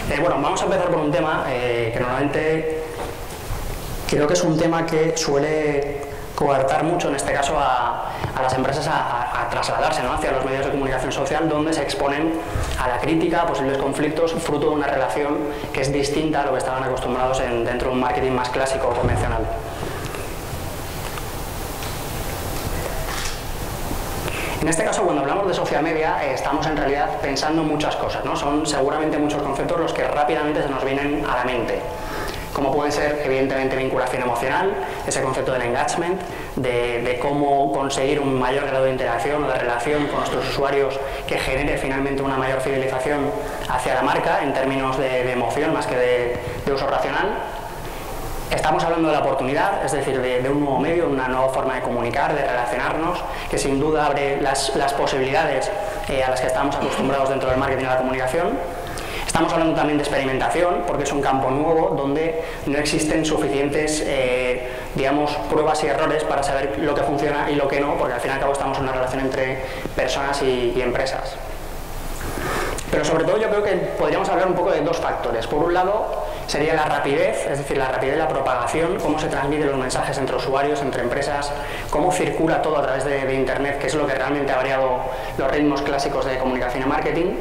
Bueno, vamos a empezar por un tema que normalmente creo que es un tema que suele coartar mucho, en este caso, a las empresas a trasladarse, ¿no?, hacia los medios de comunicación social, donde se exponen a la crítica, a posibles conflictos, fruto de una relación que es distinta a lo que estaban acostumbrados dentro de un marketing más clásico o convencional. En este caso, cuando hablamos de social media, estamos en realidad pensando en muchas cosas, ¿no? Son seguramente muchos conceptos los que rápidamente se nos vienen a la mente, como puede ser, evidentemente, vinculación emocional, ese concepto del engagement, de cómo conseguir un mayor grado de interacción o de relación con nuestros usuarios que genere finalmente una mayor fidelización hacia la marca en términos de emoción más que de uso racional. Estamos hablando de la oportunidad, es decir, de un nuevo medio, una nueva forma de comunicar, de relacionarnos, que sin duda abre las posibilidades a las que estamos acostumbrados dentro del marketing y la comunicación. Estamos hablando también de experimentación, porque es un campo nuevo donde no existen suficientes, digamos, pruebas y errores para saber lo que funciona y lo que no, porque al fin y al cabo estamos en una relación entre personas y empresas. Pero sobre todo yo creo que podríamos hablar un poco de dos factores. Por un lado sería la rapidez, es decir, la rapidez de la propagación, cómo se transmiten los mensajes entre usuarios, entre empresas, cómo circula todo a través de Internet, que es lo que realmente ha variado los ritmos clásicos de comunicación y marketing.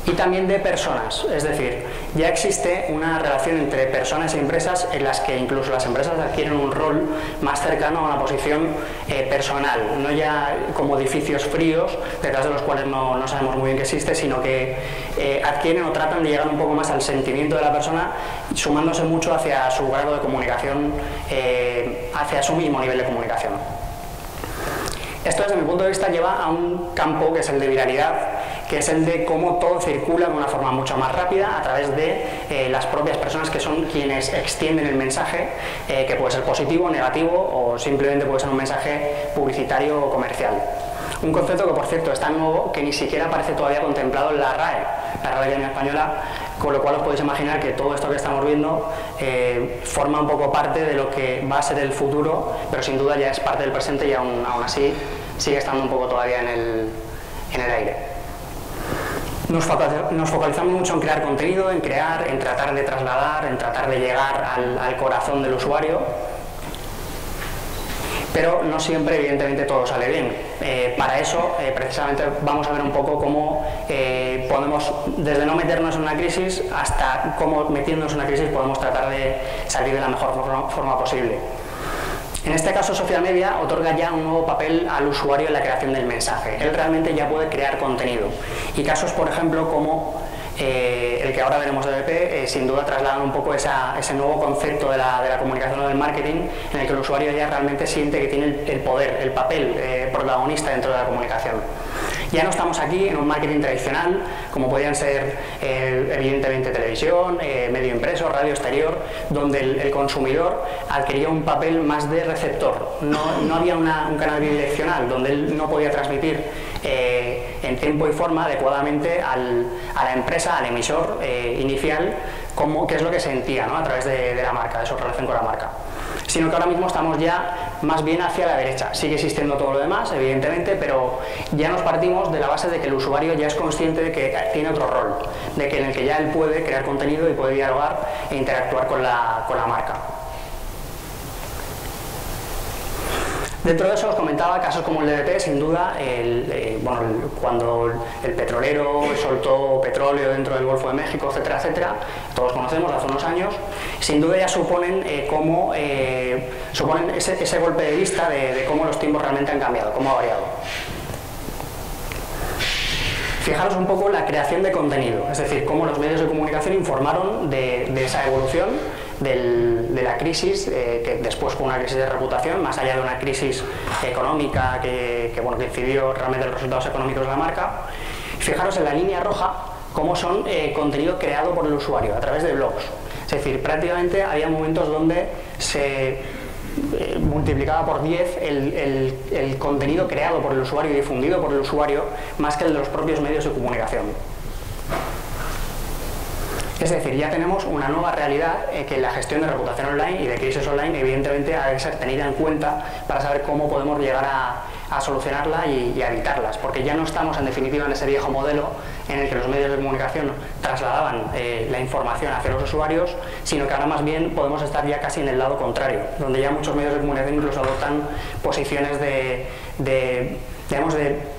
Y también de personas, es decir, ya existe una relación entre personas y empresas en las que incluso las empresas adquieren un rol más cercano a una posición personal, no ya como edificios fríos detrás de los cuales no sabemos muy bien qué existe, sino que adquieren o tratan de llegar un poco más al sentimiento de la persona, sumándose mucho hacia su grado de comunicación, hacia su mismo nivel de comunicación. Esto, desde mi punto de vista, lleva a un campo que es el de viralidad, que es el de cómo todo circula de una forma mucho más rápida a través de las propias personas que son quienes extienden el mensaje, que puede ser positivo, negativo o simplemente puede ser un mensaje publicitario o comercial. Un concepto que, por cierto, es tan nuevo que ni siquiera aparece todavía contemplado en la RAE, la Real Academia Española, con lo cual os podéis imaginar que todo esto que estamos viendo forma un poco parte de lo que va a ser el futuro, pero sin duda ya es parte del presente y aún así sigue estando un poco todavía en el aire. Nos focalizamos mucho en crear contenido, en tratar de trasladar, en tratar de llegar al corazón del usuario, pero no siempre, evidentemente, todo sale bien. Para eso, precisamente, vamos a ver un poco cómo podemos, desde no meternos en una crisis hasta cómo, metiéndonos en una crisis, podemos tratar de salir de la mejor forma posible. En este caso, social media otorga ya un nuevo papel al usuario en la creación del mensaje. Él realmente ya puede crear contenido. Y casos, por ejemplo, como el que ahora veremos de BP, sin duda trasladan un poco ese nuevo concepto de la comunicación o del marketing, en el que el usuario ya realmente siente que tiene el poder, el papel protagonista dentro de la comunicación. Ya no estamos aquí en un marketing tradicional, como podían ser evidentemente televisión, medio impreso, radio exterior, donde el consumidor adquiría un papel más de receptor. No había un canal bidireccional donde él no podía transmitir en tiempo y forma adecuadamente a la empresa, al emisor inicial, qué es lo que sentía, ¿no?, a través de la marca, de su relación con la marca. Sino que ahora mismo estamos ya más bien hacia la derecha. Sigue existiendo todo lo demás, evidentemente, pero ya nos partimos de la base de que el usuario ya es consciente de que tiene otro rol, en el que ya él puede crear contenido y puede dialogar e interactuar con la marca. Dentro de eso os comentaba casos como el de BP, sin duda, cuando el petrolero soltó petróleo dentro del Golfo de México, etcétera, etcétera, todos conocemos hace unos años, sin duda ya suponen ese golpe de vista de cómo los tiempos realmente han cambiado, cómo ha variado. Fijaros un poco la creación de contenido, es decir, cómo los medios de comunicación informaron de esa evolución, de la crisis, que después fue una crisis de reputación, más allá de una crisis económica que incidió realmente en los resultados económicos de la marca. Fijaros en la línea roja cómo son contenido creado por el usuario a través de blogs. Es decir, prácticamente había momentos donde se multiplicaba por 10 el contenido creado por el usuario y difundido por el usuario más que el de los propios medios de comunicación. Es decir, ya tenemos una nueva realidad que la gestión de reputación online y de crisis online evidentemente ha de ser tenida en cuenta para saber cómo podemos llegar a solucionarla y a evitarlas, porque ya no estamos en definitiva en ese viejo modelo en el que los medios de comunicación trasladaban la información hacia los usuarios, sino que ahora más bien podemos estar ya casi en el lado contrario, donde ya muchos medios de comunicación incluso adoptan posiciones de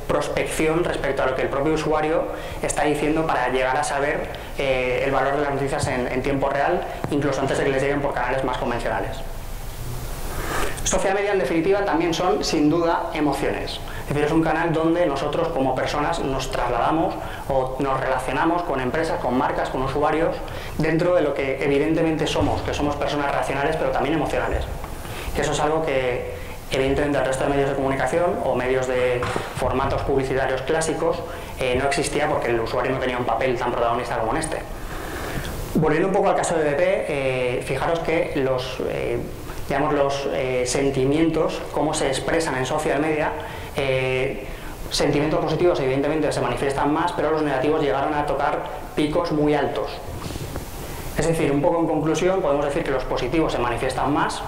prospección respecto a lo que el propio usuario está diciendo para llegar a saber el valor de las noticias en tiempo real, incluso antes de que les lleguen por canales más convencionales. Social media, en definitiva, también son, sin duda, emociones. Es decir, es un canal donde nosotros como personas nos trasladamos o nos relacionamos con empresas, con marcas, con usuarios, dentro de lo que evidentemente somos, que somos personas racionales pero también emocionales. Que eso es algo que evidentemente el resto de medios de comunicación o medios de formatos publicitarios clásicos no existía, porque el usuario no tenía un papel tan protagonista como en este. Volviendo un poco al caso de BP, fijaros que los sentimientos, cómo se expresan en social media, sentimientos positivos evidentemente se manifiestan más, pero los negativos llegaron a tocar picos muy altos. Es decir, un poco en conclusión, podemos decir que los positivos se manifiestan más,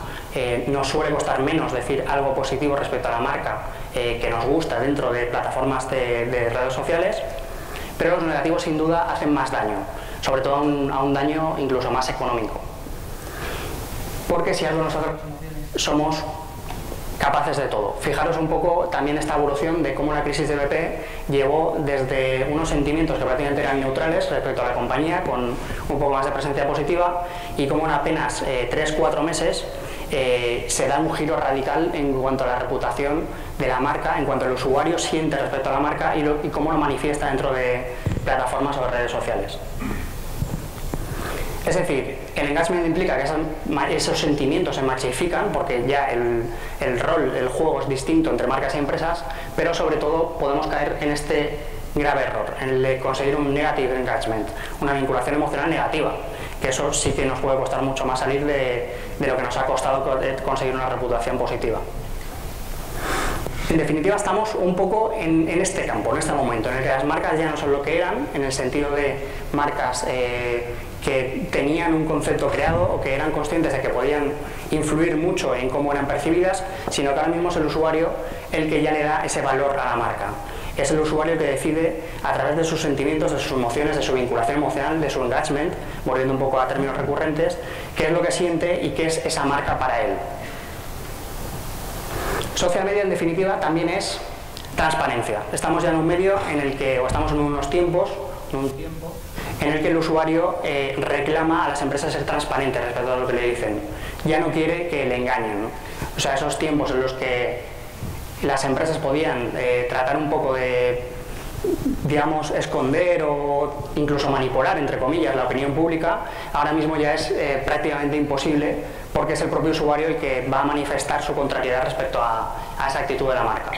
nos suele costar menos decir algo positivo respecto a la marca que nos gusta dentro de plataformas de redes sociales, pero los negativos sin duda hacen más daño, sobre todo a un daño incluso más económico. Porque si algo nosotros somos capaces de todo. Fijaros un poco también esta evolución de cómo la crisis de BP llevó desde unos sentimientos que prácticamente eran neutrales respecto a la compañía, con un poco más de presencia positiva, y cómo en apenas 3-4 meses se da un giro radical en cuanto a la reputación de la marca, en cuanto el usuario siente respecto a la marca y cómo lo manifiesta dentro de plataformas o redes sociales. Es decir, el engagement implica que esos sentimientos se machifican, porque ya el juego es distinto entre marcas y empresas, pero sobre todo podemos caer en este grave error, en el de conseguir un negative engagement, una vinculación emocional negativa, que eso sí que nos puede costar mucho más salir de lo que nos ha costado conseguir una reputación positiva. En definitiva, estamos un poco en este campo, en este momento, en el que las marcas ya no son lo que eran, en el sentido de marcas que tenían un concepto creado o que eran conscientes de que podían influir mucho en cómo eran percibidas, sino que ahora mismo es el usuario el que ya le da ese valor a la marca. Es el usuario el que decide, a través de sus sentimientos, de sus emociones, de su vinculación emocional, de su engagement, volviendo un poco a términos recurrentes, qué es lo que siente y qué es esa marca para él. Social media, en definitiva, también es transparencia. Estamos ya en un medio en el que, o estamos en unos tiempos, en el que el usuario reclama a las empresas ser transparentes respecto a lo que le dicen. Ya no quiere que le engañen, ¿no? O sea, esos tiempos en los que las empresas podían tratar un poco de, digamos, esconder o incluso manipular, entre comillas, la opinión pública, ahora mismo ya es prácticamente imposible, porque es el propio usuario el que va a manifestar su contrariedad respecto a esa actitud de la marca.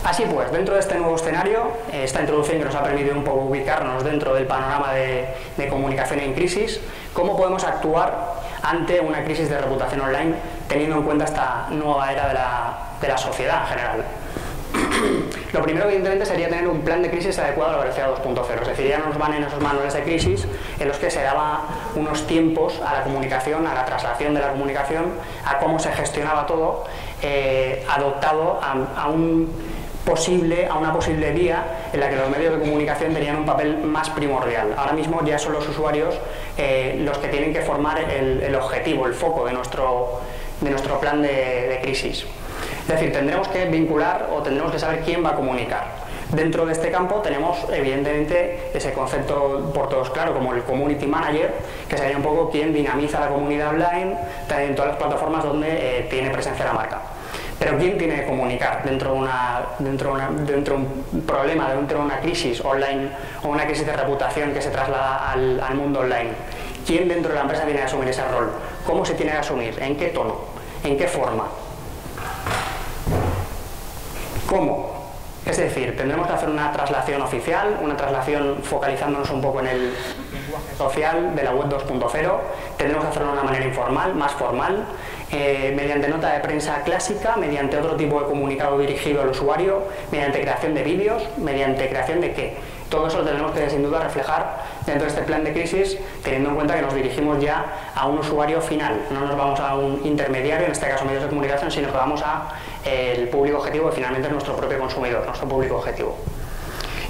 Así pues, dentro de este nuevo escenario, esta introducción que nos ha permitido un poco ubicarnos dentro del panorama de comunicación en crisis, ¿cómo podemos actuar ante una crisis de reputación online, teniendo en cuenta esta nueva era de la sociedad en general? Lo primero, evidentemente, sería tener un plan de crisis adecuado a la velocidad 2.0, es decir, ya nos van en esos manuales de crisis en los que se daba unos tiempos a la comunicación, a la traslación de la comunicación, a cómo se gestionaba todo, adoptado a una posible vía en la que los medios de comunicación tenían un papel más primordial. Ahora mismo ya son los usuarios los que tienen que formar el objetivo, el foco de nuestro plan de crisis. Es decir, tendremos que vincular o tendremos que saber quién va a comunicar. Dentro de este campo tenemos evidentemente ese concepto por todos claro como el Community Manager, que sería un poco quien dinamiza la comunidad online en todas las plataformas donde tiene presencia la marca. Pero ¿quién tiene que comunicar dentro de un problema, dentro de una crisis online o una crisis de reputación que se traslada al mundo online? ¿Quién dentro de la empresa tiene que asumir ese rol? ¿Cómo se tiene que asumir? ¿En qué tono? ¿En qué forma? ¿Cómo? Es decir, tendremos que hacer una traslación oficial, una traslación focalizándonos un poco en el lenguaje social de la web 2.0, tendremos que hacerlo de una manera informal, más formal, mediante nota de prensa clásica, mediante otro tipo de comunicado dirigido al usuario, mediante creación de vídeos, mediante creación de qué. Todo eso lo tenemos que sin duda reflejar dentro de este plan de crisis, teniendo en cuenta que nos dirigimos ya a un usuario final. No nos vamos a un intermediario, en este caso medios de comunicación, sino que vamos a el público objetivo, que finalmente es nuestro propio consumidor, nuestro público objetivo.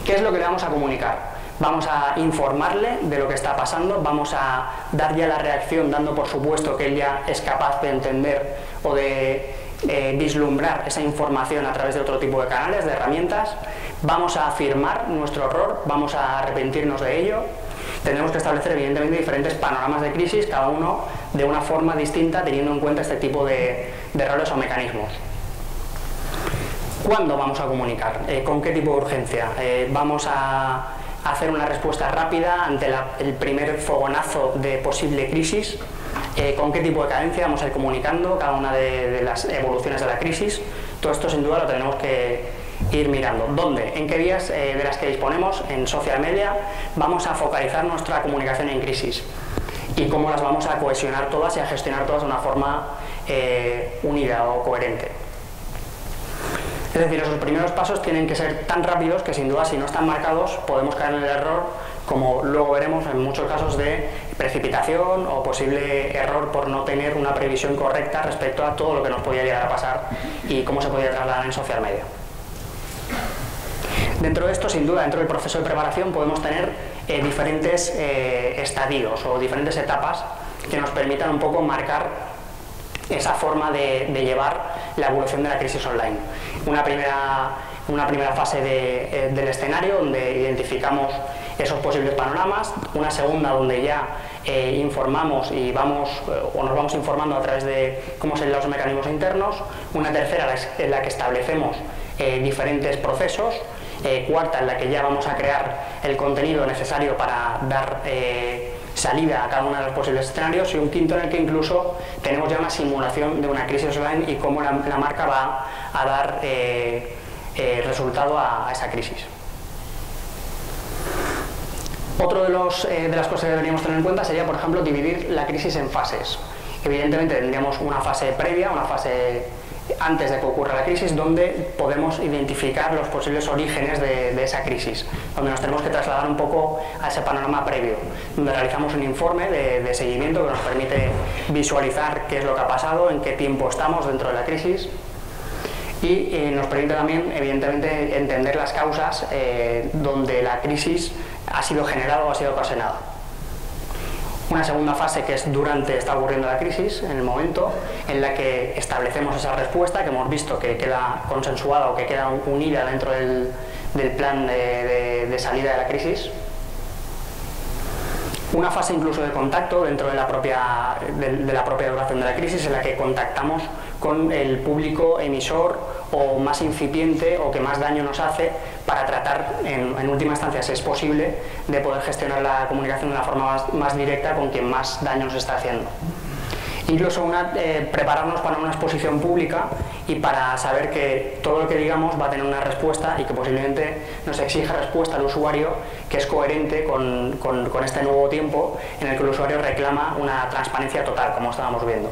¿Qué es lo que le vamos a comunicar? Vamos a informarle de lo que está pasando, vamos a dar ya la reacción dando por supuesto que él ya es capaz de entender o de vislumbrar esa información a través de otro tipo de canales, de herramientas. Vamos a afirmar nuestro error, vamos a arrepentirnos de ello. Tendremos que establecer evidentemente diferentes panoramas de crisis, cada uno de una forma distinta teniendo en cuenta este tipo de roles o mecanismos. ¿Cuándo vamos a comunicar? ¿Con qué tipo de urgencia? ¿Vamos a hacer una respuesta rápida ante el primer fogonazo de posible crisis? ¿Con qué tipo de cadencia vamos a ir comunicando cada una de las evoluciones de la crisis? Todo esto sin duda lo tenemos que ir mirando. ¿Dónde? ¿En qué vías de las que disponemos en social media vamos a focalizar nuestra comunicación en crisis? ¿Y cómo las vamos a cohesionar todas y a gestionar todas de una forma unida o coherente? Es decir, esos primeros pasos tienen que ser tan rápidos que sin duda si no están marcados podemos caer en el error, como luego veremos en muchos casos, de precipitación o posible error por no tener una previsión correcta respecto a todo lo que nos podía llegar a pasar y cómo se podía trasladar en social media. Dentro de esto, sin duda, dentro del proceso de preparación podemos tener diferentes estadios o diferentes etapas que nos permitan un poco marcar esa forma de llevar la evolución de la crisis online. Una primera fase del escenario donde identificamos esos posibles panoramas, una segunda donde ya informamos y nos vamos informando a través de cómo serían los mecanismos internos, una tercera en la que establecemos diferentes procesos, cuarta en la que ya vamos a crear el contenido necesario para dar salida a cada uno de los posibles escenarios, y un quinto en el que incluso tenemos ya una simulación de una crisis online y cómo la marca va a dar resultado a esa crisis. Otro de las cosas que deberíamos tener en cuenta sería, por ejemplo, dividir la crisis en fases. Evidentemente tendríamos una fase previa, una fase antes de que ocurra la crisis, donde podemos identificar los posibles orígenes de esa crisis, donde nos tenemos que trasladar un poco a ese panorama previo, donde realizamos un informe de seguimiento que nos permite visualizar qué es lo que ha pasado, en qué tiempo estamos dentro de la crisis, y nos permite también, evidentemente, entender las causas donde la crisis ha sido generada o ha sido ocasionada. Una segunda fase que es durante está ocurriendo la crisis, en el momento en la que establecemos esa respuesta que hemos visto que queda consensuada o que queda unida dentro del plan de salida de la crisis. Una fase incluso de contacto dentro de la propia duración de la crisis, en la que contactamos con el público emisor o más incipiente o que más daño nos hace, para tratar en última instancia, si es posible, de poder gestionar la comunicación de una forma más directa con quien más daño nos está haciendo. Incluso prepararnos para una exposición pública y para saber que todo lo que digamos va a tener una respuesta y que posiblemente nos exija respuesta al usuario que es coherente con este nuevo tiempo en el que el usuario reclama una transparencia total, como estábamos viendo.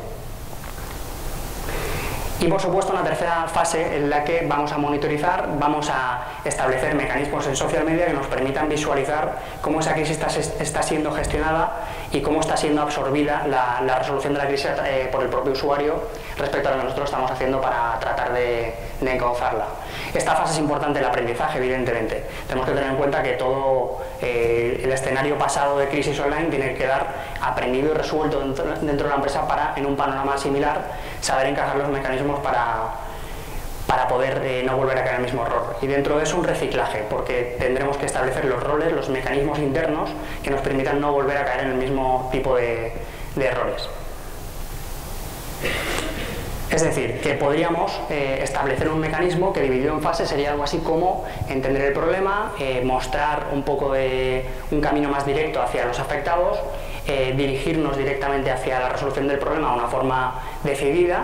Y por supuesto una tercera fase en la que vamos a monitorizar, vamos a establecer mecanismos en social media que nos permitan visualizar cómo esa crisis está siendo gestionada y cómo está siendo absorbida la resolución de la crisis por el propio usuario respecto a lo que nosotros estamos haciendo para tratar de encauzarla. Esta fase es importante, el aprendizaje, evidentemente. Tenemos que tener en cuenta que todo el escenario pasado de crisis online tiene que quedar aprendido y resuelto dentro de la empresa para, en un panorama similar, saber encajar los mecanismos para poder no volver a caer en el mismo error. Y dentro de eso un reciclaje, porque tendremos que establecer los roles, los mecanismos internos que nos permitan no volver a caer en el mismo tipo de errores. Es decir, que podríamos establecer un mecanismo que, dividido en fases, sería algo así como entender el problema, mostrar un poco de un camino más directo hacia los afectados, dirigirnos directamente hacia la resolución del problema de una forma decidida,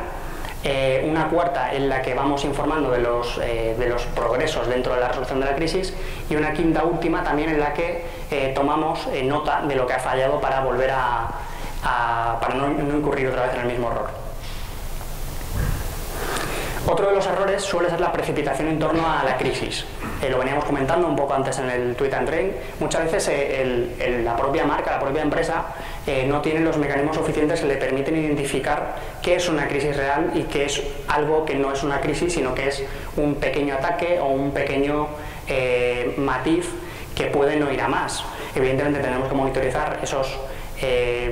una cuarta en la que vamos informando de los progresos dentro de la resolución de la crisis, y una quinta última también en la que tomamos nota de lo que ha fallado para volver para no incurrir otra vez en el mismo error. Otro de los errores suele ser la precipitación en torno a la crisis. Lo veníamos comentando un poco antes en el Tweet and Train. Muchas veces la propia marca, la propia empresa, no tiene los mecanismos suficientes que le permiten identificar qué es una crisis real y qué es algo que no es una crisis, sino que es un pequeño ataque o un pequeño matiz que puede no ir a más. Evidentemente tenemos que monitorizar esos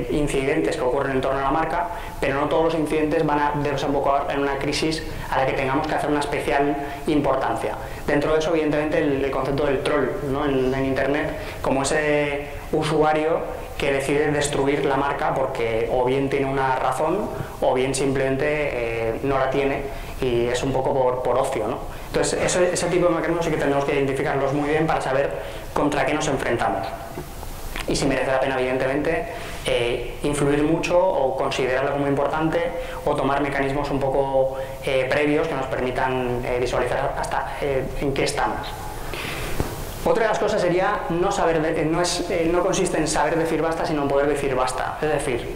incidentes que ocurren en torno a la marca, pero no todos los incidentes van a desembocar en una crisis a la que tengamos que hacer una especial importancia. Dentro de eso, evidentemente, el concepto del troll, ¿no? en Internet, como ese usuario que decide destruir la marca porque o bien tiene una razón o bien simplemente no la tiene y es un poco por ocio, ¿no? Entonces, ese tipo de mecanismos sí que tenemos que identificarlos muy bien para saber contra qué nos enfrentamos. Y si merece la pena, evidentemente, influir mucho o considerarlo como importante o tomar mecanismos un poco previos que nos permitan visualizar hasta en qué estamos. Otra de las cosas sería no consiste en saber decir basta, sino en poder decir basta. Es decir,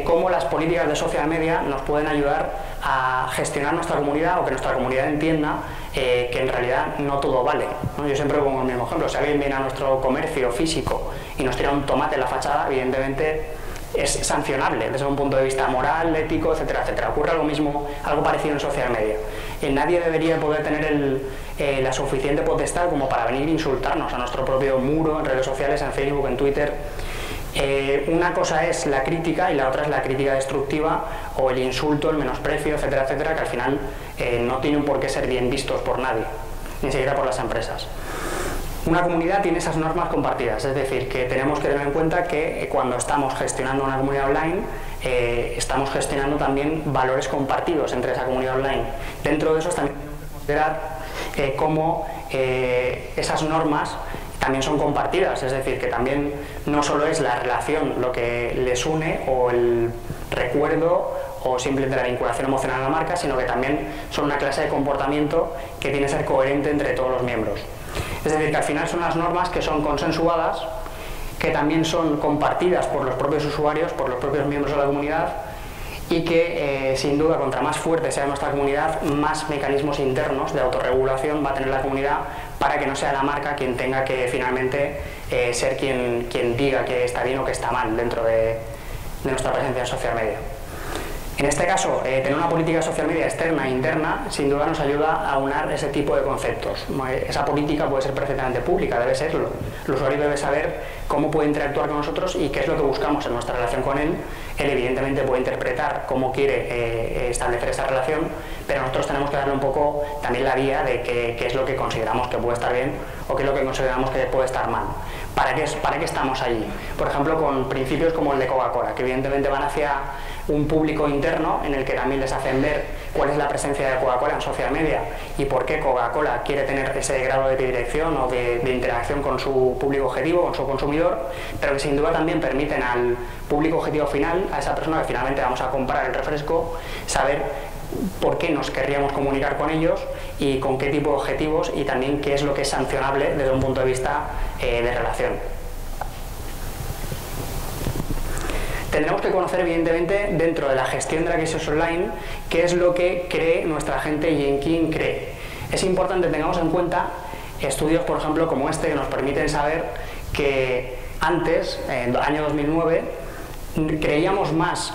cómo las políticas de social media nos pueden ayudar a gestionar nuestra comunidad o que nuestra comunidad entienda que en realidad no todo vale, ¿no? Yo siempre pongo el mismo ejemplo. Si alguien viene a nuestro comercio físico y nos tira un tomate en la fachada, evidentemente es sancionable desde un punto de vista moral, ético, etcétera, etcétera. Ocurre algo parecido en social media. Nadie debería poder tener la suficiente potestad como para venir a insultarnos a nuestro propio muro, en redes sociales, en Facebook, en Twitter. Una cosa es la crítica y la otra es la crítica destructiva o el insulto, el menosprecio, etcétera, etcétera, que al final no tienen por qué ser bien vistos por nadie, ni siquiera por las empresas. Una comunidad tiene esas normas compartidas, es decir, que tenemos que tener en cuenta que cuando estamos gestionando una comunidad online, estamos gestionando también valores compartidos entre esa comunidad online. Dentro de eso también tenemos que considerar cómo esas normas también son compartidas, es decir, que también no solo es la relación lo que les une o el recuerdo o simplemente la vinculación emocional a la marca, sino que también son una clase de comportamiento que tiene que ser coherente entre todos los miembros. Es decir, que al final son unas normas que son consensuadas, que también son compartidas por los propios usuarios, por los propios miembros de la comunidad y que sin duda, contra más fuerte sea nuestra comunidad, más mecanismos internos de autorregulación va a tener la comunidad para que no sea la marca quien tenga que finalmente ser quien diga que está bien o que está mal dentro de nuestra presencia en social media. En este caso, tener una política de social media externa e interna sin duda nos ayuda a aunar ese tipo de conceptos. Esa política puede ser perfectamente pública, debe serlo. El usuario debe saber cómo puede interactuar con nosotros y qué es lo que buscamos en nuestra relación con él. Él evidentemente puede interpretar cómo quiere establecer esa relación, pero nosotros tenemos que darle un poco también la vía de qué es lo que consideramos que puede estar bien o qué es lo que consideramos que puede estar mal. ¿Para qué estamos allí? Por ejemplo, con principios como el de Coca-Cola, que evidentemente van hacia un público interno en el que también les hacen ver cuál es la presencia de Coca-Cola en social media y por qué Coca-Cola quiere tener ese grado de dirección o de interacción con su público objetivo, con su consumidor, pero que sin duda también permiten al público objetivo final, a esa persona que finalmente vamos a comprar el refresco, saber por qué nos querríamos comunicar con ellos y con qué tipo de objetivos y también qué es lo que es sancionable desde un punto de vista de relación. Tendremos que conocer, evidentemente, dentro de la gestión de la crisis online, qué es lo que cree nuestra gente y en quién cree. Es importante que tengamos en cuenta estudios, por ejemplo, como este, que nos permiten saber que antes, en el año 2009, creíamos más,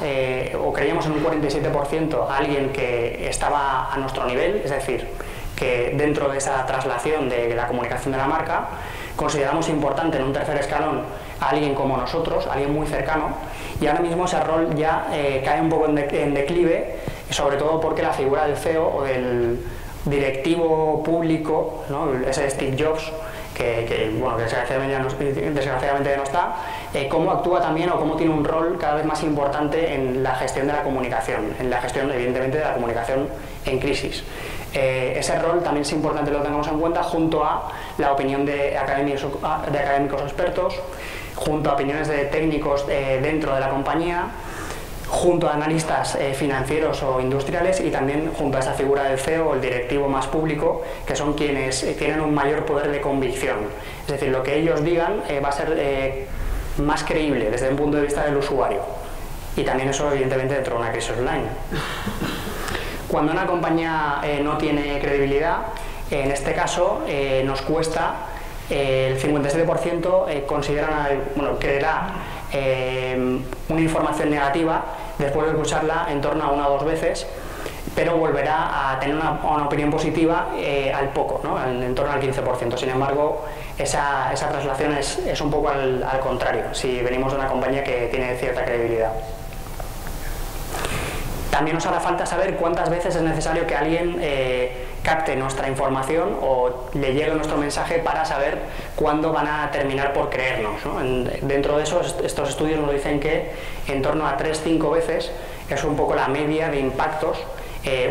o creíamos en un 47% a alguien que estaba a nuestro nivel, es decir, que dentro de esa traslación de la comunicación de la marca, consideramos importante en un tercer escalón a alguien como nosotros, a alguien muy cercano, y ahora mismo ese rol ya cae un poco en declive, sobre todo porque la figura del CEO o del directivo público, ¿no? Ese Steve Jobs, que desgraciadamente ya no está, cómo actúa también o cómo tiene un rol cada vez más importante en la gestión de la comunicación, en la gestión evidentemente de la comunicación en crisis. Ese rol también es importante que lo tengamos en cuenta junto a la opinión de académicos expertos, junto a opiniones de técnicos dentro de la compañía, junto a analistas financieros o industriales y también junto a esa figura del CEO o el directivo más público, que son quienes tienen un mayor poder de convicción. Es decir, lo que ellos digan va a ser más creíble desde un punto de vista del usuario. Y también eso, evidentemente, dentro de una crisis online. Cuando una compañía no tiene credibilidad, en este caso nos cuesta el 57% creerá una información negativa después de escucharla en torno a 1 o 2 veces, pero volverá a tener una opinión positiva al poco, ¿no? En torno al 15%. Sin embargo, esa traslación es un poco al contrario, si venimos de una compañía que tiene cierta credibilidad. También nos hará falta saber cuántas veces es necesario que alguien capte nuestra información o le llegue nuestro mensaje para saber cuándo van a terminar por creernos, ¿no? Dentro de eso, estos estudios nos dicen que en torno a 3-5 veces es un poco la media de impactos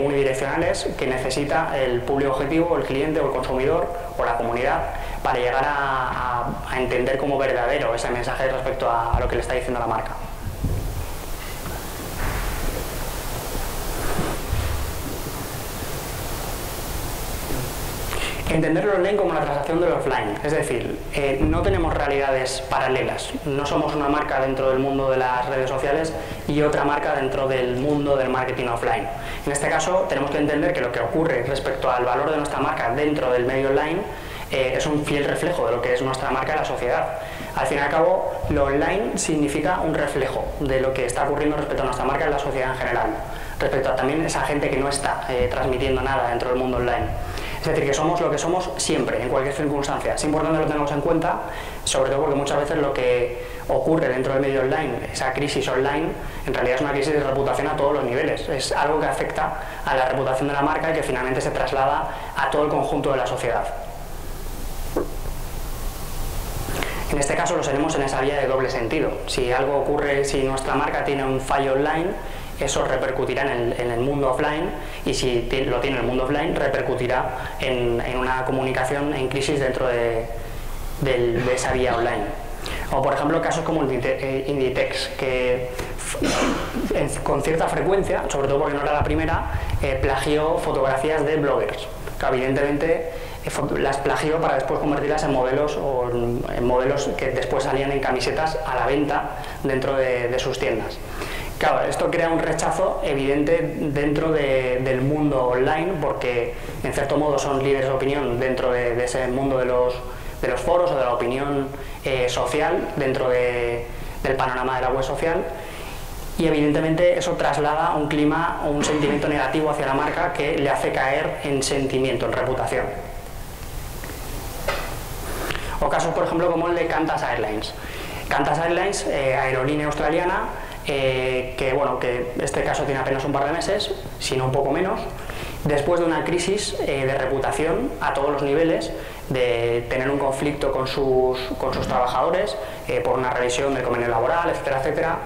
unidireccionales que necesita el público objetivo, el cliente o el consumidor o la comunidad para llegar a entender como verdadero ese mensaje respecto a lo que le está diciendo la marca. Entender el online como la transacción del offline, es decir, no tenemos realidades paralelas, no somos una marca dentro del mundo de las redes sociales y otra marca dentro del mundo del marketing offline. En este caso tenemos que entender que lo que ocurre respecto al valor de nuestra marca dentro del medio online es un fiel reflejo de lo que es nuestra marca en la sociedad. Al fin y al cabo, lo online significa un reflejo de lo que está ocurriendo respecto a nuestra marca en la sociedad en general, respecto a también esa gente que no está transmitiendo nada dentro del mundo online. Es decir, que somos lo que somos siempre, en cualquier circunstancia. Es importante que lo tengamos en cuenta, sobre todo porque muchas veces lo que ocurre dentro del medio online, esa crisis online, en realidad es una crisis de reputación a todos los niveles. Es algo que afecta a la reputación de la marca y que finalmente se traslada a todo el conjunto de la sociedad. En este caso lo seremos en esa vía de doble sentido. Si algo ocurre, si nuestra marca tiene un fallo online, eso repercutirá en el mundo offline, y si lo tiene en el mundo offline, repercutirá en una comunicación en crisis dentro de esa vía online. O por ejemplo casos como Inditex, que con cierta frecuencia, sobre todo porque no era la primera, plagió fotografías de bloggers, que evidentemente las plagió para después convertirlas en modelos, o en modelos que después salían en camisetas a la venta dentro de sus tiendas. Claro, esto crea un rechazo evidente dentro del mundo online, porque en cierto modo son líderes de opinión dentro de ese mundo de los foros o de la opinión social dentro del panorama de la web social, y evidentemente eso traslada un clima o un sentimiento negativo hacia la marca que le hace caer en sentimiento, en reputación. O casos, por ejemplo, como el de Qantas Airlines. Qantas Airlines, aerolínea australiana, que este caso tiene apenas un par de meses, sino un poco menos, después de una crisis de reputación a todos los niveles, de tener un conflicto con sus trabajadores por una revisión del convenio laboral, etcétera, etcétera,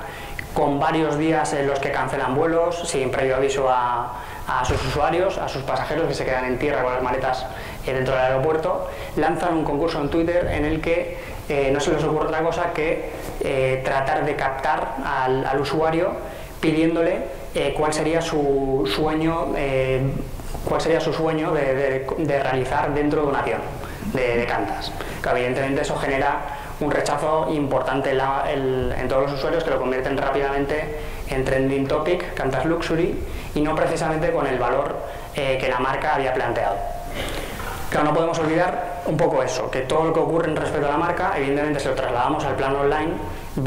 con varios días en los que cancelan vuelos sin previo aviso a sus usuarios, a sus pasajeros que se quedan en tierra con las maletas dentro del aeropuerto. Lanzan un concurso en Twitter en el que no se les ocurre otra cosa que tratar de captar al usuario pidiéndole cuál sería su sueño de realizar dentro de un avión de Qantas. Que evidentemente eso genera un rechazo importante en todos los usuarios, que lo convierten rápidamente en trending topic, Qantas Luxury, y no precisamente con el valor que la marca había planteado. Claro, no podemos olvidar un poco eso, que todo lo que ocurre en respecto a la marca, evidentemente si lo trasladamos al plano online,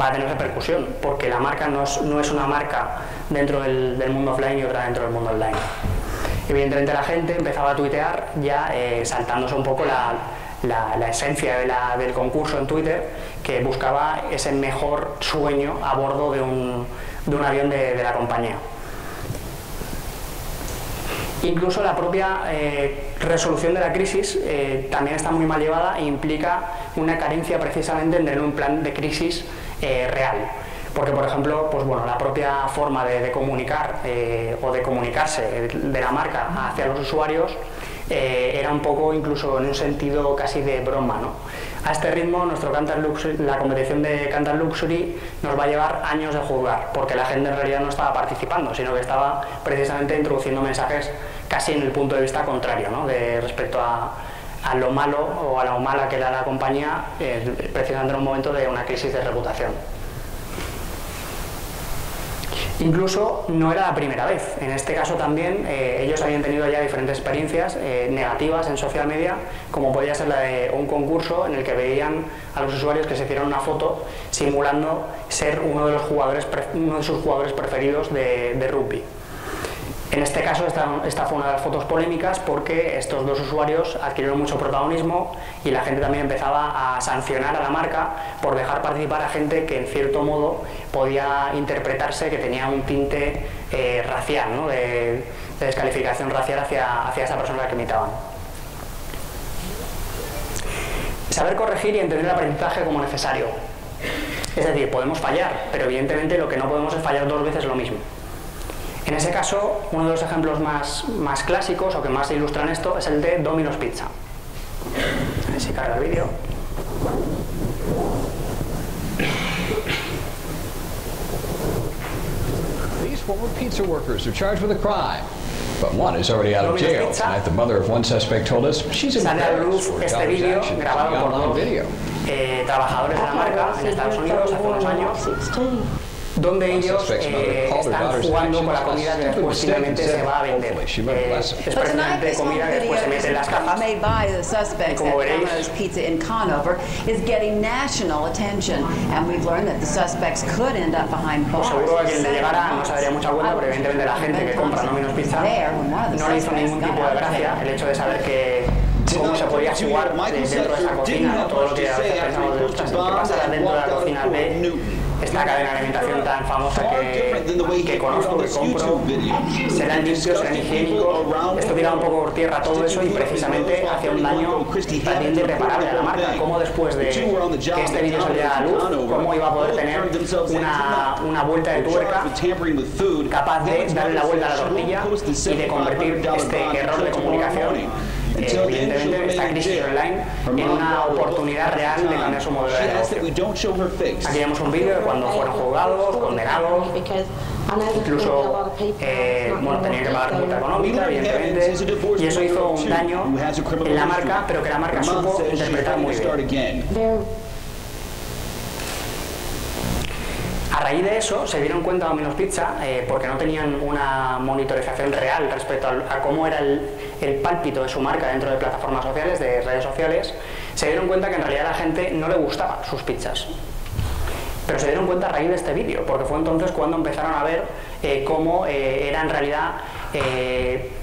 va a tener repercusión, porque la marca no es una marca dentro del mundo offline y otra dentro del mundo online. Evidentemente la gente empezaba a tuitear ya saltándose un poco la esencia del concurso en Twitter, que buscaba ese mejor sueño a bordo de un avión de la compañía. Incluso la propia resolución de la crisis también está muy mal llevada e implica una carencia precisamente en tener un plan de crisis real. Porque, por ejemplo, la propia forma de comunicar o de comunicarse de la marca hacia los usuarios era un poco, incluso en un sentido casi de broma, ¿no? A este ritmo, la competición de Qantas Luxury nos va a llevar años de jugar, porque la gente en realidad no estaba participando, sino que estaba precisamente introduciendo mensajes casi en el punto de vista contrario, ¿no? Respecto a lo malo o a lo mala que era la compañía, precisamente en un momento de una crisis de reputación. Incluso no era la primera vez. En este caso también ellos habían tenido ya diferentes experiencias negativas en social media, como podía ser la de un concurso en el que veían a los usuarios que se hicieron una foto simulando ser uno de sus jugadores preferidos de rugby. En este caso esta fue una de las fotos polémicas porque estos dos usuarios adquirieron mucho protagonismo y la gente también empezaba a sancionar a la marca por dejar participar a gente que en cierto modo podía interpretarse que tenía un tinte racial, ¿no? de descalificación racial hacia esa persona a la que imitaban. Saber corregir y entender el aprendizaje como necesario. Es decir, podemos fallar, pero evidentemente lo que no podemos es fallar dos veces lo mismo. En ese caso, uno de los ejemplos más clásicos o que más ilustran esto es el de Domino's Pizza. A ver si carga el vídeo. These former pizza workers are charged with a crime. But one is already out of jail. Tonight, the mother of one suspect told us she's embarrassed for este daughter's vídeo actions. grabado por dos video. trabajadores de la marca en Estados Unidos hace unos años, donde ellos están jugando con la comida que después finalmente se va a vender. Es precisamente comida que después se mete en las cajas. Y como veréis, pues seguro a quien le llegara no se daría mucha cuenta, pero evidentemente la gente que compra Domino's Pizza no le hizo ningún tipo de gracia el hecho de saber que cómo se podía jugar dentro de esa cocina, ¿no? Todo lo que a veces pensamos de ostras, ¿qué pasará dentro de la cocina de esta cadena de alimentación tan famosa que conozco, que compro? ¿Serán limpios, serán higiénicos? Esto tira un poco por tierra todo eso y precisamente hacía un daño también irreparable a la marca. ¿Cómo después de que este vídeo saliera a la luz, cómo iba a poder tener una vuelta de tuerca capaz de darle la vuelta a la tortilla y de convertir este error de comunicación, evidentemente esta crisis online, en una oportunidad real de cambiar su modelo de negocio? Aquí vemos un vídeo de cuando fueron juzgados, condenados, incluso tenían que pagar multa económica, evidentemente, y eso hizo un daño en la marca, pero que la marca supo interpretar muy bien. A raíz de eso se dieron cuenta Domino's Pizza, porque no tenían una monitorización real respecto a cómo era el pálpito de su marca dentro de plataformas sociales, de redes sociales, se dieron cuenta que en realidad a la gente no le gustaban sus pizzas. Pero se dieron cuenta a raíz de este vídeo, porque fue entonces cuando empezaron a ver cómo era en realidad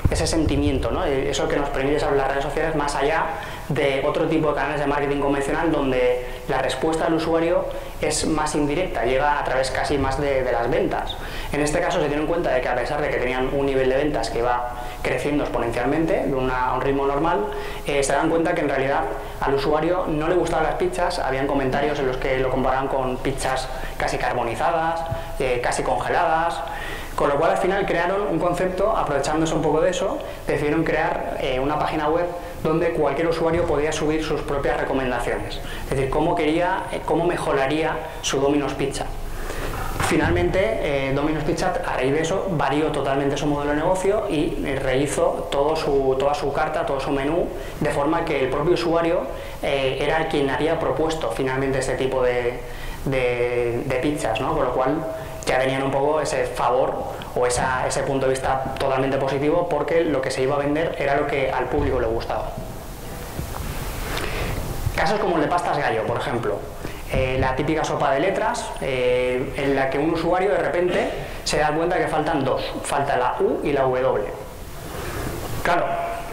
ese sentimiento, ¿no? Eso que nos permite saber las redes sociales más allá de otro tipo de canales de marketing convencional donde la respuesta del usuario es más indirecta, llega a través casi más de las ventas. En este caso se dieron cuenta de que a pesar de que tenían un nivel de ventas que iba creciendo exponencialmente, de un ritmo normal, se dan cuenta que en realidad al usuario no le gustaban las pizzas. Habían comentarios en los que lo comparaban con pizzas casi carbonizadas, casi congeladas, con lo cual al final crearon un concepto, aprovechándose un poco de eso, decidieron crear una página web donde cualquier usuario podía subir sus propias recomendaciones, es decir, cómo mejoraría su Domino's Pizza. Finalmente, Domino's Pizza, a raíz de eso, varió totalmente su modelo de negocio y rehizo toda su carta, todo su menú, de forma que el propio usuario era quien había propuesto finalmente ese tipo de pizzas, ¿no? Con lo cual ya tenían un poco ese favor o ese punto de vista totalmente positivo, porque lo que se iba a vender era lo que al público le gustaba. Casos como el de pastas gallo, por ejemplo. La típica sopa de letras, en la que un usuario de repente se da cuenta que faltan dos, falta la U y la W. Claro,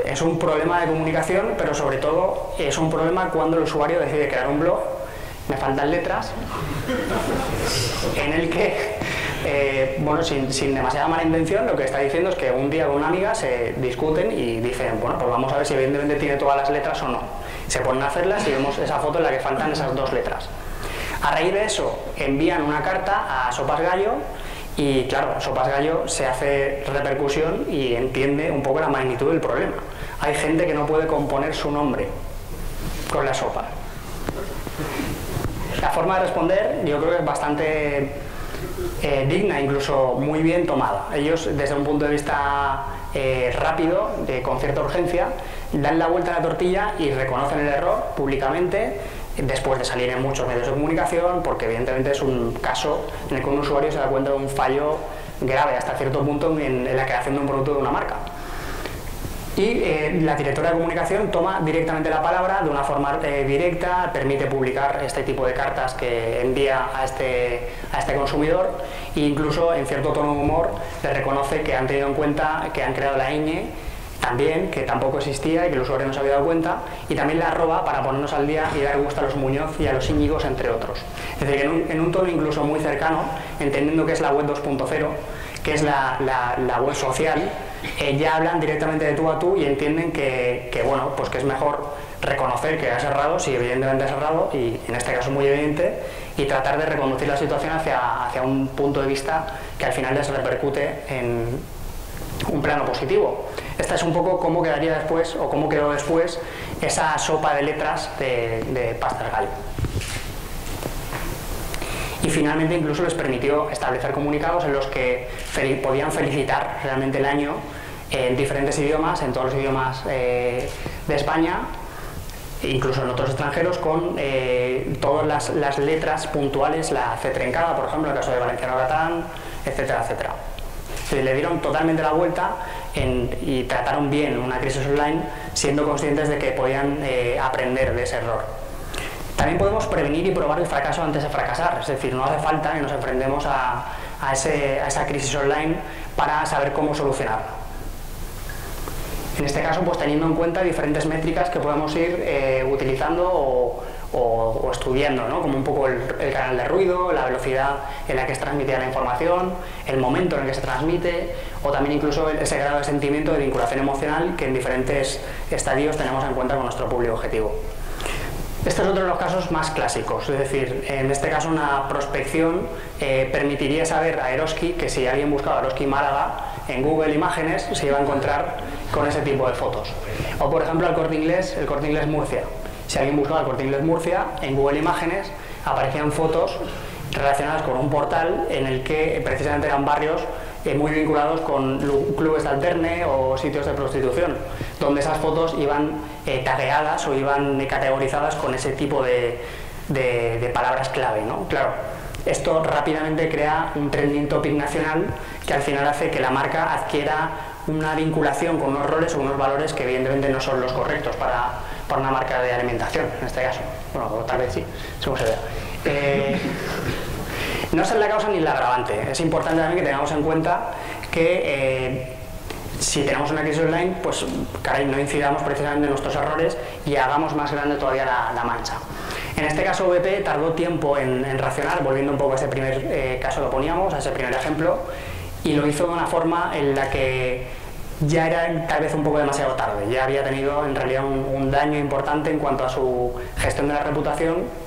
es un problema de comunicación, pero sobre todo es un problema cuando el usuario decide crear un blog, me faltan letras, en el que, sin demasiada mala intención, lo que está diciendo es que un día con una amiga se discuten y dicen, bueno, pues vamos a ver si evidentemente tiene todas las letras o no. Se ponen a hacerlas y vemos esa foto en la que faltan esas dos letras. A raíz de eso envían una carta a Sopas Gallo y claro, Sopas Gallo se hace repercusión y entiende un poco la magnitud del problema. Hay gente que no puede componer su nombre con la sopa. La forma de responder yo creo que es bastante digna, incluso muy bien tomada. Ellos, desde un punto de vista rápido, con cierta urgencia, dan la vuelta a la tortilla y reconocen el error públicamente, después de salir en muchos medios de comunicación, porque evidentemente es un caso en el que un usuario se da cuenta de un fallo grave hasta cierto punto en la creación de un producto de una marca. Y la directora de comunicación toma directamente la palabra de una forma directa, permite publicar este tipo de cartas que envía a este consumidor e incluso en cierto tono de humor le reconoce que han tenido en cuenta que han creado la ñ también, que tampoco existía y que el usuario no se había dado cuenta, y también la arroba para ponernos al día y dar gusto a los Muñoz y a los Íñigos, entre otros. Es decir, en un tono incluso muy cercano, entendiendo que es la web 2.0, que es la web social, ya hablan directamente de tú a tú y entienden que bueno, pues que es mejor reconocer que has errado, si evidentemente has errado, y en este caso muy evidente, y tratar de reconducir la situación hacia un punto de vista que al final les repercute en un plano positivo. Esta es un poco cómo quedaría después, o cómo quedó después, esa sopa de letras de Pastergall. Y finalmente incluso les permitió establecer comunicados en los que podían felicitar realmente el año en diferentes idiomas, en todos los idiomas de España, incluso en otros extranjeros, con todas las letras puntuales, la C trencada, por ejemplo, en el caso de Valenciano Catán, etcétera, etcétera. Le dieron totalmente la vuelta y trataron bien una crisis online, siendo conscientes de que podían aprender de ese error. También podemos prevenir y probar el fracaso antes de fracasar, es decir, no hace falta que nos enfrentemos a esa crisis online para saber cómo solucionarla. En este caso, pues teniendo en cuenta diferentes métricas que podemos ir utilizando o estudiando, ¿no? Como un poco el canal de ruido, la velocidad en la que es transmitida la información, el momento en el que se transmite, o también incluso ese grado de sentimiento de vinculación emocional que en diferentes estadios tenemos en cuenta con nuestro público objetivo. Este es otro de los casos más clásicos, es decir, en este caso una prospección permitiría saber a Eroski que si alguien buscaba Eroski Málaga en Google Imágenes se iba a encontrar con ese tipo de fotos. O por ejemplo el Corte Inglés Murcia. Si alguien buscaba el Corte Inglés Murcia en Google Imágenes aparecían fotos relacionadas con un portal en el que precisamente eran barrios muy vinculados con clubes de alterne o sitios de prostitución, donde esas fotos iban tagueadas o iban categorizadas con ese tipo de palabras clave, ¿no? Claro, esto rápidamente crea un trending topic nacional que al final hace que la marca adquiera una vinculación con unos roles o unos valores que evidentemente no son los correctos para una marca de alimentación, en este caso. Bueno, tal vez sí, según se vea. No es la causa ni la agravante. Es importante también que tengamos en cuenta que si tenemos una crisis online, pues caray, no incidamos precisamente en nuestros errores y hagamos más grande todavía la mancha. En este caso VP tardó tiempo en reaccionar, volviendo un poco a ese primer caso que poníamos, a ese primer ejemplo, y lo hizo de una forma en la que ya era tal vez un poco demasiado tarde. Ya había tenido en realidad un daño importante en cuanto a su gestión de la reputación,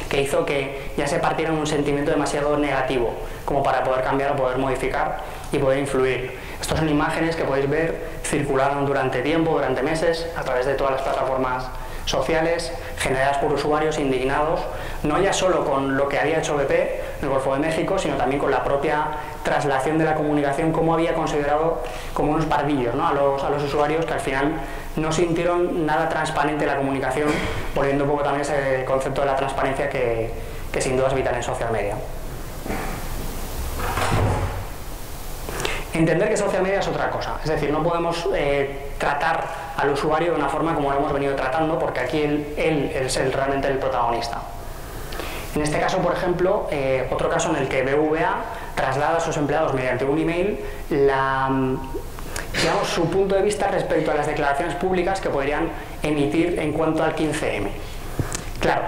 que hizo que ya se partiera un sentimiento demasiado negativo como para poder cambiar o poder modificar y poder influir. Estas son imágenes que podéis ver, circularon durante tiempo, durante meses, a través de todas las plataformas sociales, generadas por usuarios indignados, no ya solo con lo que había hecho BP en el Golfo de México, sino también con la propia traslación de la comunicación, cómo había considerado como unos pardillos, ¿no? a los usuarios que al final no sintieron nada transparente la comunicación, poniendo un poco también ese concepto de la transparencia que sin duda es vital en social media. Entender que social media es otra cosa, es decir, no podemos tratar al usuario de una forma como lo hemos venido tratando, porque aquí él es realmente el protagonista. En este caso, por ejemplo, otro caso en el que BBVA traslada a sus empleados mediante un email digamos, su punto de vista respecto a las declaraciones públicas que podrían emitir en cuanto al 15M. Claro,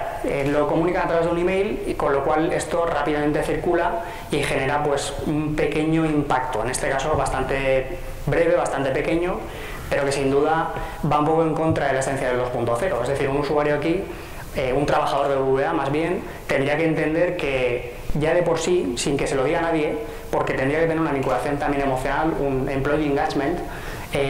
lo comunican a través de un email, y con lo cual esto rápidamente circula y genera pues un pequeño impacto, en este caso bastante breve, bastante pequeño, pero que sin duda va un poco en contra de la esencia del 2.0. Es decir, un usuario aquí, un trabajador de BBVA más bien, tendría que entender que ya de por sí, sin que se lo diga a nadie, porque tendría que tener una vinculación también emocional, un employee engagement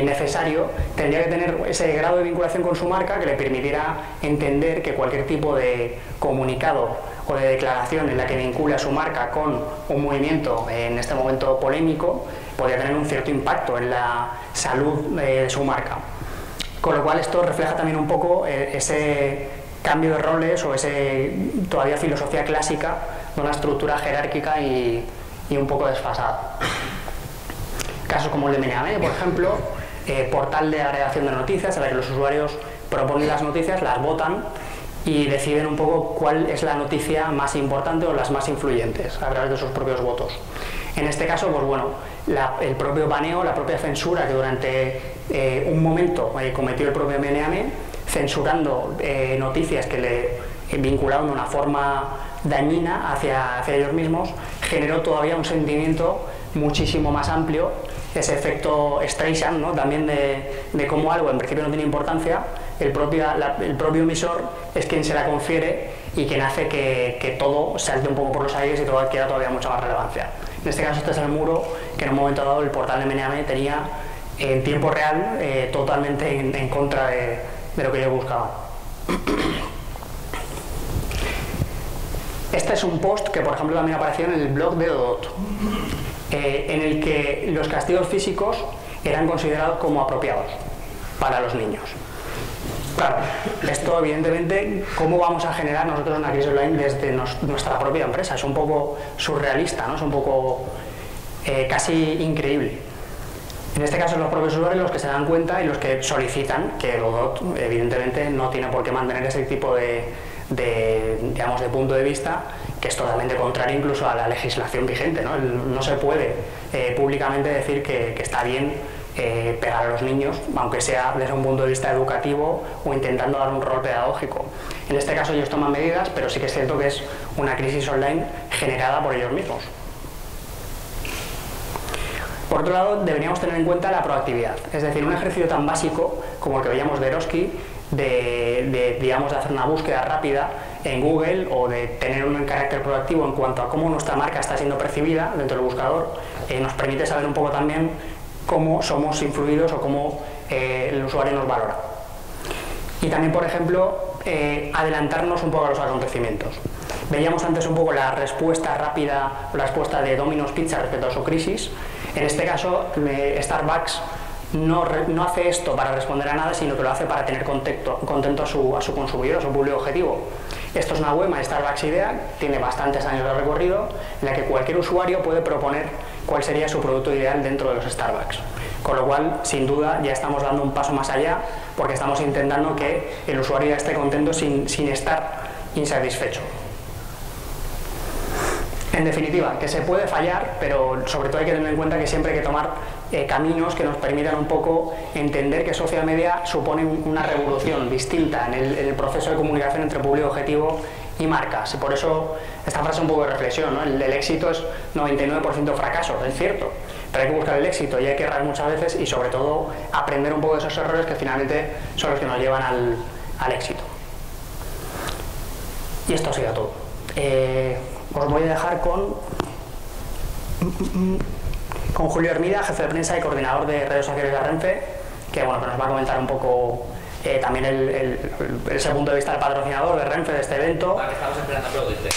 necesario, tendría que tener ese grado de vinculación con su marca que le permitiera entender que cualquier tipo de comunicado o de declaración en la que vincule a su marca con un movimiento en este momento polémico podría tener un cierto impacto en la salud de su marca. Con lo cual esto refleja también un poco ese cambio de roles o ese todavía filosofía clásica de una estructura jerárquica y y un poco desfasada. Casos como el de Meneame, por ejemplo, portal de agregación de noticias en la que los usuarios proponen las noticias, las votan y deciden un poco cuál es la noticia más importante o las más influyentes a través de sus propios votos. En este caso, pues bueno, el propio baneo, la propia censura que durante un momento cometió el propio Meneame, censurando noticias que le vinculaban de una forma dañina hacia ellos mismos, generó todavía un sentimiento muchísimo más amplio, ese efecto Streisand, ¿no? También de cómo algo en principio no tiene importancia, el propio emisor es quien se la confiere y quien hace que todo salte un poco por los aires y todo adquiera todavía mucha más relevancia. En este caso este es el muro que en un momento dado el portal de Meneame tenía en tiempo real, totalmente en contra de lo que yo buscaba. Este es un post que por ejemplo también apareció en el blog de Dodot, en el que los castigos físicos eran considerados como apropiados para los niños. Claro, esto evidentemente, ¿cómo vamos a generar nosotros una crisis online desde nuestra propia empresa? Es un poco surrealista, ¿no? Es un poco casi increíble. En este caso, los propios usuarios los que se dan cuenta y los que solicitan que Dodot evidentemente no tiene por qué mantener ese tipo digamos, de punto de vista, que es totalmente contrario incluso a la legislación vigente, ¿no? No se puede públicamente decir que está bien pegar a los niños, aunque sea desde un punto de vista educativo o intentando dar un rol pedagógico. En este caso ellos toman medidas, pero sí que es cierto que es una crisis online generada por ellos mismos. Por otro lado, deberíamos tener en cuenta la proactividad, es decir, un ejercicio tan básico como el que veíamos de Eroski, digamos, de hacer una búsqueda rápida en Google o de tener un carácter proactivo en cuanto a cómo nuestra marca está siendo percibida dentro del buscador, nos permite saber un poco también cómo somos influidos o cómo el usuario nos valora. Y también, por ejemplo, adelantarnos un poco a los acontecimientos. Veíamos antes un poco la respuesta rápida, la respuesta de Domino's Pizza respecto a su crisis. En este caso, Starbucks no hace esto para responder a nada, sino que lo hace para tener contento a su consumidor, a su público objetivo. Esto es una web, My Starbucks Idea, tiene bastantes años de recorrido, en la que cualquier usuario puede proponer cuál sería su producto ideal dentro de los Starbucks. Con lo cual, sin duda, ya estamos dando un paso más allá, porque estamos intentando que el usuario ya esté contento sin estar insatisfecho. En definitiva, que se puede fallar, pero sobre todo hay que tener en cuenta que siempre hay que tomar caminos que nos permitan un poco entender que social media supone una revolución distinta en el proceso de comunicación entre público objetivo y marcas. Y por eso esta frase es un poco de reflexión, ¿no? El éxito es 99% fracaso, es cierto, pero hay que buscar el éxito y hay que errar muchas veces y sobre todo aprender un poco de esos errores que finalmente son los que nos llevan al éxito. Y esto ha sido todo. Os voy a dejar con Julio Hermida, jefe de prensa y coordinador de redes sociales de Renfe, que bueno, que nos va a comentar un poco también ese punto de vista del patrocinador de Renfe de este evento. Vale, estamos esperando aplaudirte.